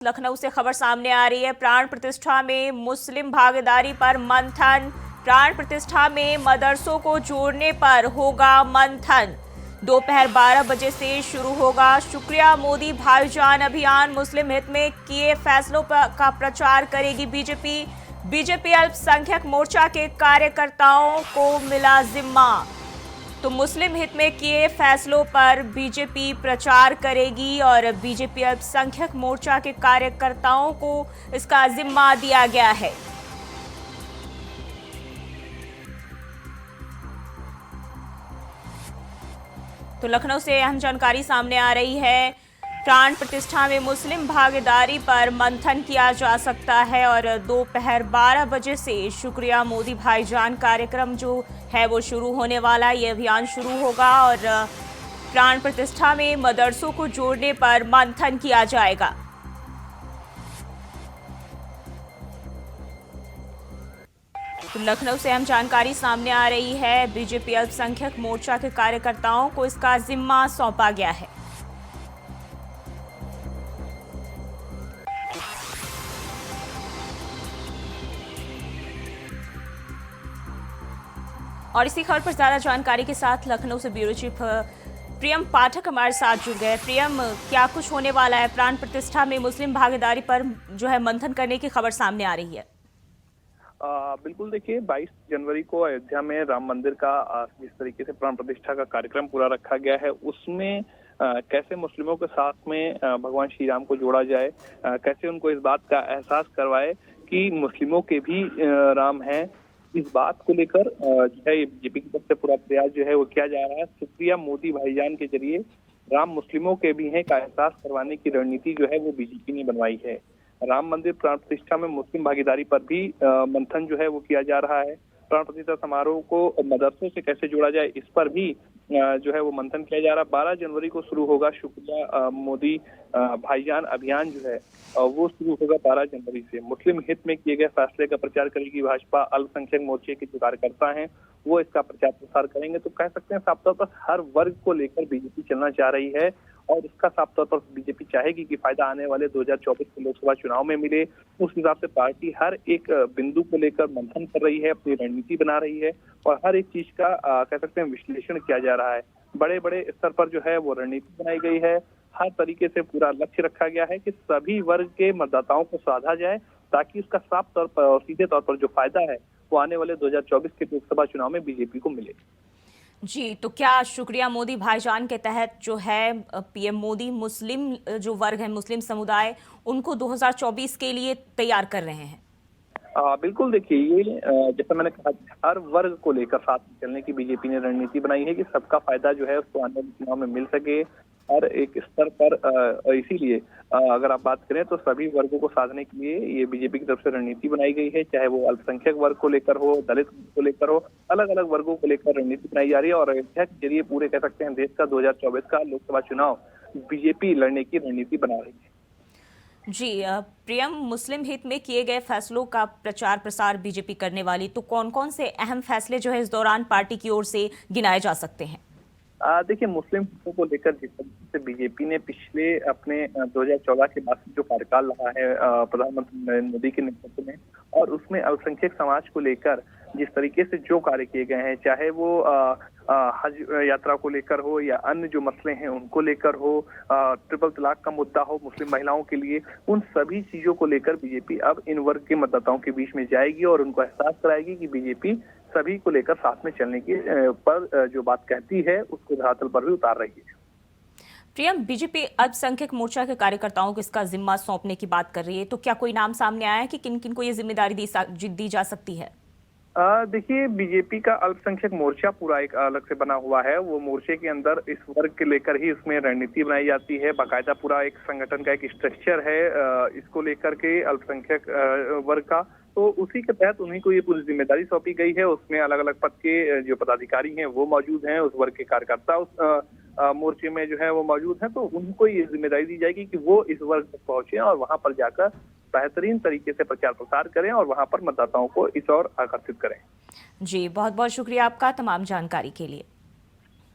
लखनऊ से खबर सामने आ रही है। प्राण प्रतिष्ठा में मुस्लिम भागीदारी पर मंथन। प्राण प्रतिष्ठा में मदरसों को जोड़ने पर होगा मंथन। दोपहर 12 बजे से शुरू होगा शुक्रिया मोदी भाईजान अभियान। मुस्लिम हित में किए फैसलों का प्रचार करेगी बीजेपी। बीजेपी अल्पसंख्यक मोर्चा के कार्यकर्ताओं को मिला जिम्मा। तो मुस्लिम हित में किए फैसलों पर बीजेपी प्रचार करेगी और बीजेपी अल्पसंख्यक मोर्चा के कार्यकर्ताओं को इसका जिम्मा दिया गया है। तो लखनऊ से अहम जानकारी सामने आ रही है। प्राण प्रतिष्ठा में मुस्लिम भागीदारी पर मंथन किया जा सकता है और दोपहर 12 बजे से शुक्रिया मोदी भाईजान कार्यक्रम जो है वो शुरू होने वाला है। ये अभियान शुरू होगा और प्राण प्रतिष्ठा में मदरसों को जोड़ने पर मंथन किया जाएगा। तो लखनऊ से अहम जानकारी सामने आ रही है। बीजेपी अल्पसंख्यक मोर्चा के कार्यकर्ताओं को इसका जिम्मा सौंपा गया है। और इसी खबर पर ज्यादा जानकारी के साथ लखनऊ से ब्यूरो चीफ प्रियम पाठक हमारे साथ जुड़ गए। प्रियम, क्या कुछ होने वाला है? प्राण प्रतिष्ठा में मुस्लिम भागीदारी पर जो है मंथन करने की खबर सामने आ रही है। बिल्कुल, देखिए 22 जनवरी को अयोध्या में राम मंदिर का जिस तरीके से प्राण प्रतिष्ठा का कार्यक्रम पूरा रखा गया है, उसमें कैसे मुस्लिमों के साथ में भगवान श्री राम को जोड़ा जाए, कैसे उनको इस बात का एहसास करवाए कि मुस्लिमों के भी राम हैं, इस बात को लेकर जो है बीजेपी की तरफ से पूरा प्रयास जो है वो किया जा रहा है। शुक्रिया मोदी भाईजान के जरिए राम मुस्लिमों के भी हैं का एहसास करवाने की रणनीति जो है वो बीजेपी ने बनवाई है। राम मंदिर प्राण प्रतिष्ठा में मुस्लिम भागीदारी पर भी मंथन जो है वो किया जा रहा है। प्राण प्रतिष्ठा समारोह को मदरसों से कैसे जोड़ा जाए, इस पर भी जो है वो मंथन किया जा रहा है। 12 जनवरी को शुरू होगा शुक्रिया मोदी भाईजान अभियान जो है वो शुरू होगा 12 जनवरी से। मुस्लिम हित में किए गए फैसले का प्रचार करेगी भाजपा। अल्पसंख्यक मोर्चे के जो कार्यकर्ता हैं वो इसका प्रचार प्रसार करेंगे। तो कह सकते हैं साफ तौर पर हर वर्ग को लेकर बीजेपी चलना चाह रही है और इसका साफ तौर पर बीजेपी चाहेगी कि फायदा आने वाले 2024 के लोकसभा चुनाव में मिले। उस हिसाब से पार्टी हर एक बिंदु को लेकर मंथन कर रही है, अपनी रणनीति बना रही है और हर एक चीज का कह सकते हैं विश्लेषण किया जा रहा है। बड़े बड़े स्तर पर जो है वो रणनीति बनाई गई है। हर तरीके से पूरा लक्ष्य रखा गया है कि सभी वर्ग के मतदाताओं को साधा जाए ताकि उसका साफ तौर पर और सीधे तौर पर जो फायदा है वो आने वाले 2024 के लोकसभा चुनाव में बीजेपी को मिले। जी, तो क्या शुक्रिया मोदी भाईजान के तहत जो है पीएम मोदी मुस्लिम जो वर्ग है, मुस्लिम समुदाय, उनको 2024 के लिए तैयार कर रहे हैं? बिल्कुल, देखिए ये जैसा मैंने कहा हर वर्ग को लेकर साथ में चलने की बीजेपी ने रणनीति बनाई है कि सबका फायदा जो है उसको आने वाले चुनाव में मिल सके हर एक स्तर पर। इसीलिए अगर आप बात करें तो सभी वर्गों को साधने के लिए ये बीजेपी की तरफ से रणनीति बनाई गई है, चाहे वो अल्पसंख्यक वर्ग को लेकर हो, दलित को लेकर हो, अलग अलग वर्गों को लेकर रणनीति बनाई जा रही है। और अयोध्या के जरिए पूरे कह सकते हैं देश का 2024 का लोकसभा चुनाव बीजेपी लड़ने की रणनीति बना रही है। जी प्रियम, मुस्लिम हित में किए गए फैसलों का प्रचार प्रसार बीजेपी करने वाली, तो कौन कौन से अहम फैसले जो है इस दौरान पार्टी की ओर से गिनाए जा सकते हैं? देखिए, मुस्लिम हितों को लेकर जिस तरीके से बीजेपी ने पिछले अपने 2014 के बाद जो कार्यकाल रहा है प्रधानमंत्री नरेंद्र मोदी के नेतृत्व में, और उसमें अल्पसंख्यक समाज को लेकर जिस तरीके से जो कार्य किए गए हैं, चाहे वो हज यात्रा को लेकर हो या अन्य जो मसले हैं उनको लेकर हो, ट्रिपल तलाक का मुद्दा हो मुस्लिम महिलाओं के लिए, उन सभी चीजों को लेकर बीजेपी अब इन वर्ग के मतदाताओं के बीच में जाएगी और उनको एहसास कराएगी कि बीजेपी सभी को लेकर साथ में चलने की पर जो बात कहती है उसको धरातल पर भी उतार रही है। प्रियम, बीजेपी अल्पसंख्यक मोर्चा के कार्यकर्ताओं को इसका जिम्मा सौंपने की बात कर रही है, तो क्या कोई नाम सामने आया है कि किन किन को ये जिम्मेदारी दी जा सकती है? देखिए, बीजेपी का अल्पसंख्यक मोर्चा पूरा एक अलग से बना हुआ है। वो मोर्चे के अंदर इस वर्ग के लेकर ही उसमें रणनीति बनाई जाती है। बाकायदा पूरा एक संगठन का एक स्ट्रक्चर है इसको लेकर के अल्पसंख्यक वर्ग का। तो उसी के तहत उन्हीं को ये पूरी जिम्मेदारी सौंपी गई है। उसमें अलग अलग पद के जो पदाधिकारी हैं वो मौजूद हैं, उस वर्ग के कार्यकर्ता उस मोर्चे में जो है वो मौजूद हैं। तो उनको ये जिम्मेदारी दी जाएगी कि वो इस वर्ग तक पहुंचे और वहां पर जाकर बेहतरीन तरीके से प्रचार प्रसार करें और वहां पर मतदाताओं को इस ओर आकर्षित करें। जी, बहुत बहुत शुक्रिया आपका तमाम जानकारी के लिए।